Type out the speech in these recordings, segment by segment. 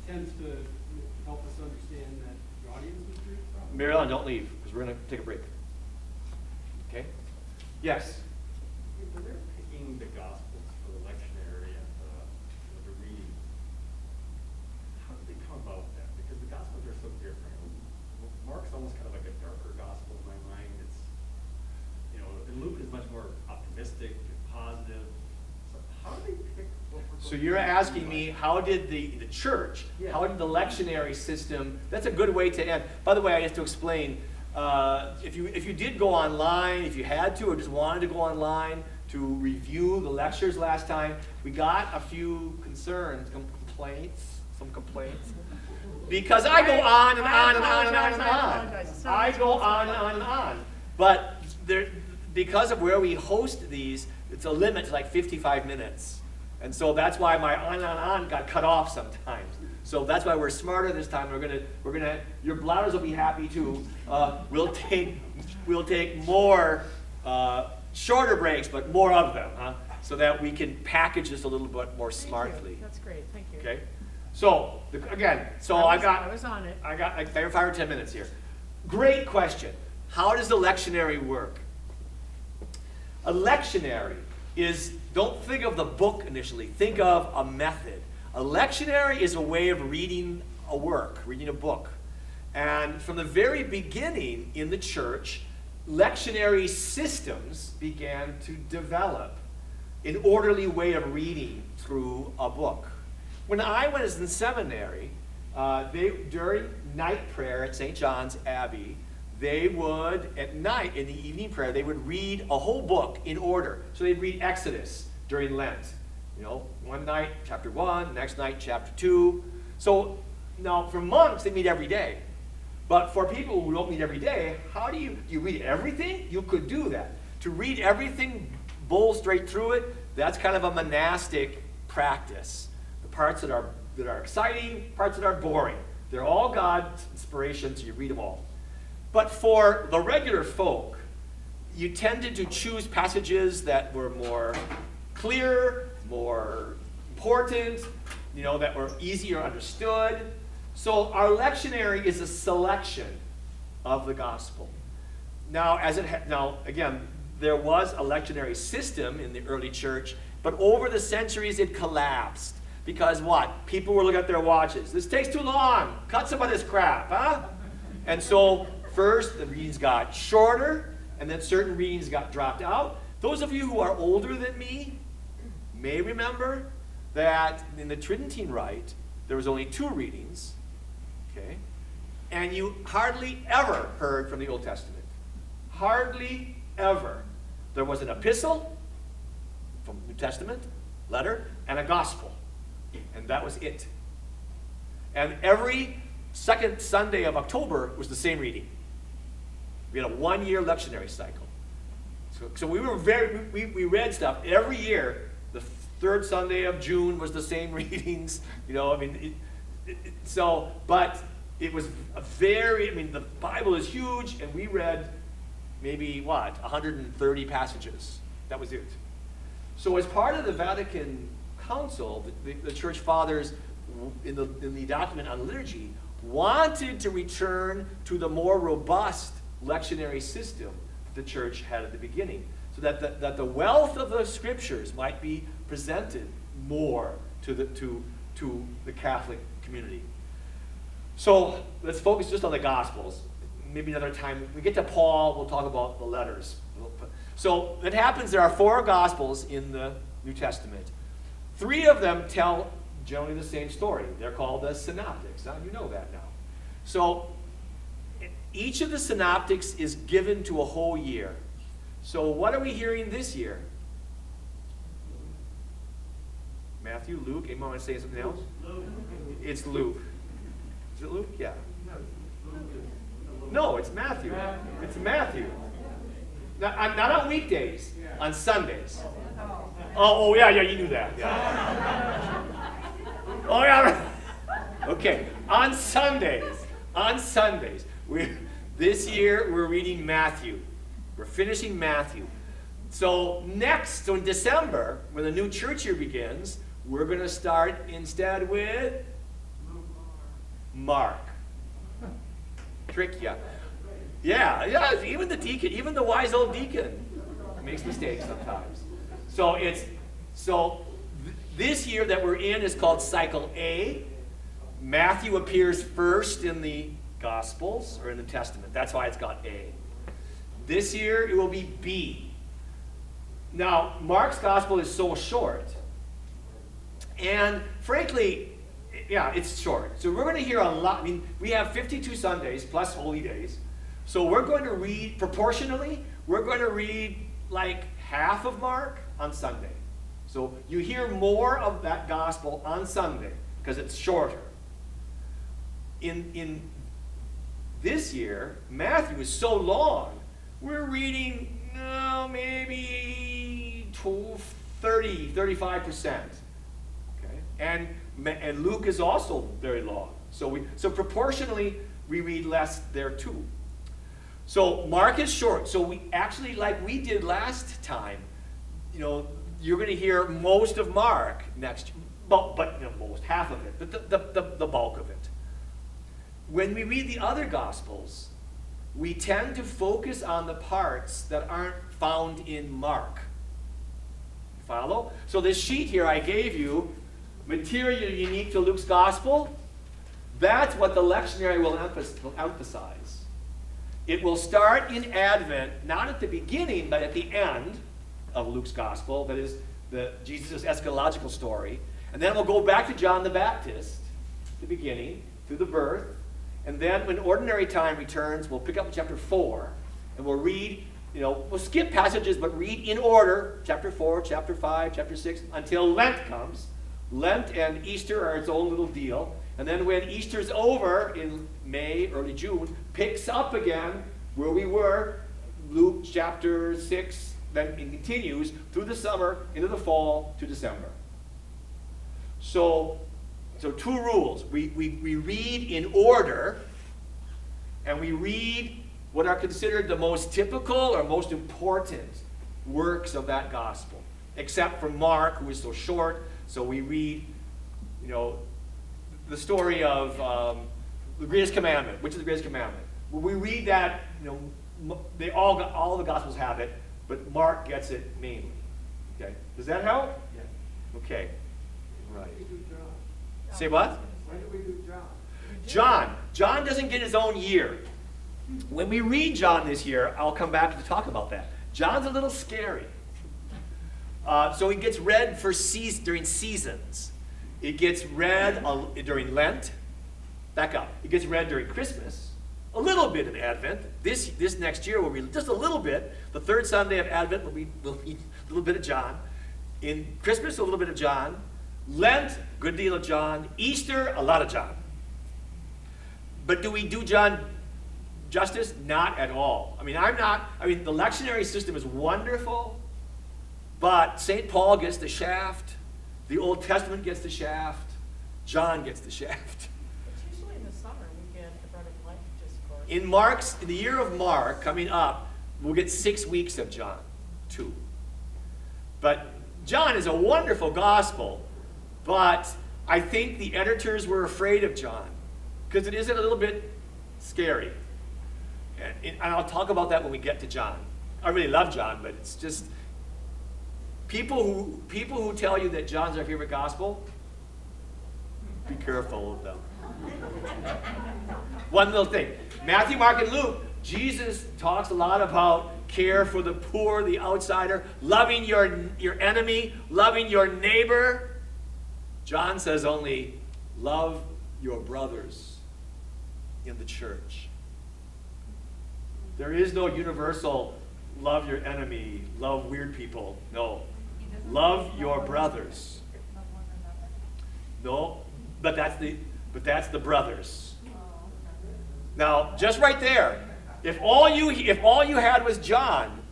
tends to help us understand that the audience is here. Mary Ellen, don't leave, because we're going to take a break. Okay? Yes? When they're picking the Gospels for the lectionary and the reading, how did they come about that? Because the Gospels are so different. Mark's almost kind of like a darker Gospel in my mind. It's, and Luke is much more optimistic and positive. So how do they pick what we're going So you're asking me, how did the church, Yeah. how did the lectionary system, that's a good way to end. By the way, I have to explain, if you did go online, if you had to or just wanted to go online to review the lectures last time, we got a few concerns, some complaints. Because I go on and on and on and on and on. I go on and on and on. But because of where we host these, it's a limit to like 55 minutes. And so that's why my on and on got cut off sometimes. So that's why we're smarter this time. We're gonna. Your bladders will be happy too. We'll take more shorter breaks, but more of them, so that we can package this a little bit more smartly. That's great. Thank you. Okay. So I was on it. I got like 5 or 10 minutes here. Great question. How does the lectionary work? A lectionary is, don't think of the book initially, think of a method. A lectionary is a way of reading a work, reading a book. And from the very beginning in the church, lectionary systems began to develop an orderly way of reading through a book. When I was in seminary, during night prayer at St. John's Abbey, they would, at night, in the evening prayer, they would read a whole book in order. So they'd read Exodus during Lent. One night, chapter 1, next night, chapter 2. So now for monks, they meet every day. But for people who don't meet every day, how do you read everything? You could do that. To read everything, bowl straight through it, that's kind of a monastic practice. The parts that are exciting, parts that are boring. They're all God's inspiration, so you read them all. But for the regular folk, you tended to choose passages that were more clear, more important, that were easier understood. So our lectionary is a selection of the gospel. Now, again, there was a lectionary system in the early church, but over the centuries it collapsed. Because what? People were looking at their watches. This takes too long. Cut some of this crap, huh? And so first the readings got shorter, and then certain readings got dropped out. Those of you who are older than me may remember that in the Tridentine Rite, there was only 2 readings, okay? And you hardly ever heard from the Old Testament. Hardly ever. There was an epistle from the New Testament, letter, and a gospel. And that was it. And every second Sunday of October was the same reading. We had a 1-year lectionary cycle. So we read stuff every year. The third Sunday of June was the same readings. But it was the Bible is huge, and we read maybe 130 passages. That was it. So as part of the Vatican Council, the church fathers in the document on liturgy wanted to return to the more robust lectionary system the church had at the beginning, so that the wealth of the scriptures might be presented more to the Catholic community. So let's focus just on the Gospels. Maybe another time, when we get to Paul, we'll talk about the letters. So it happens there are 4 Gospels in the New Testament. 3 of them tell generally the same story. They're called the synoptics. Now you know that now. So each of the synoptics is given to a whole year. So what are we hearing this year? Matthew, Luke. Anyone want to say something else? Luke. It's Luke. Is it Luke? Yeah. No, it's Matthew. It's Matthew. Not on weekdays. On Sundays. Oh yeah, you knew that. Yeah. Oh yeah. Okay. On Sundays. This year we're reading Matthew. We're finishing Matthew. So in December, when the new church year begins, we're going to start instead with Mark. Trick ya. Yeah, even the deacon, even the wise old deacon makes mistakes sometimes. So this year that we're in is called Cycle A. Matthew appears first in the Gospels, or in the Testament. That's why it's got A. This year it will be B. Now, Mark's Gospel is so short. And frankly, yeah, it's short. So we're going to hear a lot. I mean, we have 52 Sundays plus holy days. So we're going to read, proportionally, we're going to read like half of Mark on Sunday. So you hear more of that gospel on Sunday because it's shorter. In this year, Matthew is so long, we're reading maybe 35%. Okay? And Luke is also very long. So proportionally, we read less there too. So Mark is short. So we actually, like we did last time, you're going to hear most of Mark next, but most, half of it, but the bulk of it. When we read the other Gospels, we tend to focus on the parts that aren't found in Mark. Follow? So this sheet here I gave you, material unique to Luke's Gospel, that's what the lectionary will emphasize. It will start in Advent, not at the beginning, but at the end of Luke's Gospel, that is Jesus' eschatological story. And then we'll go back to John the Baptist, the beginning, through the birth. And then when ordinary time returns, we'll pick up in chapter 4, and we'll read, we'll skip passages, but read in order, chapter 4, chapter 5, chapter 6, until Lent comes. Lent and Easter are its own little deal. And then when Easter's over in May, early June, picks up again where we were, Luke chapter 6, then it continues through the summer, into the fall, to December. So two rules. We read in order, and we read what are considered the most typical or most important works of that gospel, except for Mark, who is so short. So we read, the story of the greatest commandment. Which is the greatest commandment? When we read that, all the Gospels have it, but Mark gets it mainly. Okay, does that help? Yes. Okay, right. Why do we do John? Say what? Why do we do John? John doesn't get his own year. When we read John this year, I'll come back to talk about that. John's a little scary. So he gets read during seasons. It gets read during Lent. Back up. It gets read during Christmas. A little bit in Advent. This next year we'll read just a little bit. The third Sunday of Advent we'll read a little bit of John. In Christmas, a little bit of John. Lent, good deal of John. Easter, a lot of John. But do we do John justice? Not at all. The lectionary system is wonderful, but St. Paul gets the shaft. The Old Testament gets the shaft. John gets the shaft. It's usually in the summer we get the Bread of Life discourse. In the year of Mark, coming up, we'll get 6 weeks of John, 2. But John is a wonderful gospel, but I think the editors were afraid of John, because it is a little bit scary. And I'll talk about that when we get to John. I really love John, but it's just, people who tell you that John's our favorite gospel, be careful of them. One little thing. Matthew, Mark, and Luke, Jesus talks a lot about care for the poor, the outsider, loving your enemy, loving your neighbor. John says only, love your brothers in the church. There is no universal love your enemy, love weird people. No. Love your brothers. No, but that's the brothers. Now, just right there, if all you had was John,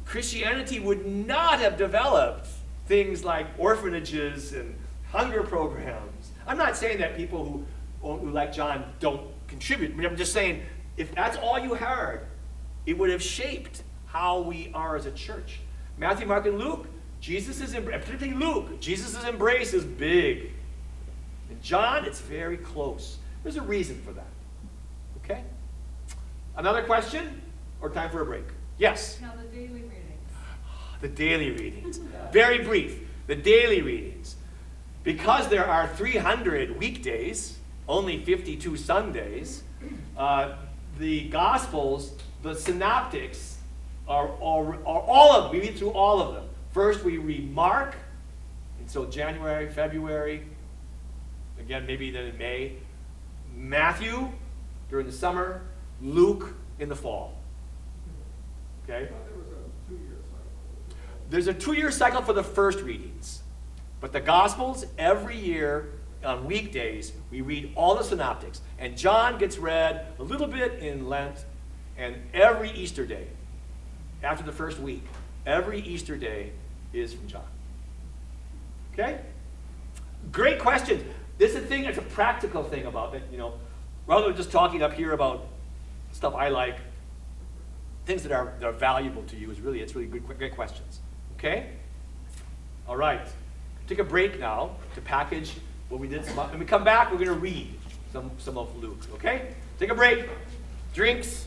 Christianity would not have developed things like orphanages and hunger programs. I'm not saying that people who like John don't contribute. I'm just saying, if that's all you heard, it would have shaped how we are as a church. Matthew, Mark, and Luke, particularly Luke, Jesus' embrace is big. And John, it's very close. There's a reason for that. Okay? Another question, or time for a break? Yes? Now, the daily readings. The daily readings. Very brief. The daily readings. Because there are 300 weekdays, only 52 Sundays, the Gospels, the synoptics, are all of them. We read through all of them. First, we read Mark, and so January, February, again, maybe then in May. Matthew during the summer, Luke in the fall. Okay? There was a 2-year cycle. There's a 2-year cycle for the first readings. But the Gospels, every year on weekdays, we read all the synoptics. And John gets read a little bit in Lent and every Easter day. After the first week, every Easter day is from John. Okay? Great question. This is a thing, it's a practical thing about it, you know. Rather than just talking up here about stuff I like, things that are valuable to you, it's really great questions. Okay? All right. Take a break now to package what we did. When we come back, we're going to read some of Luke. Okay? Take a break. Drinks.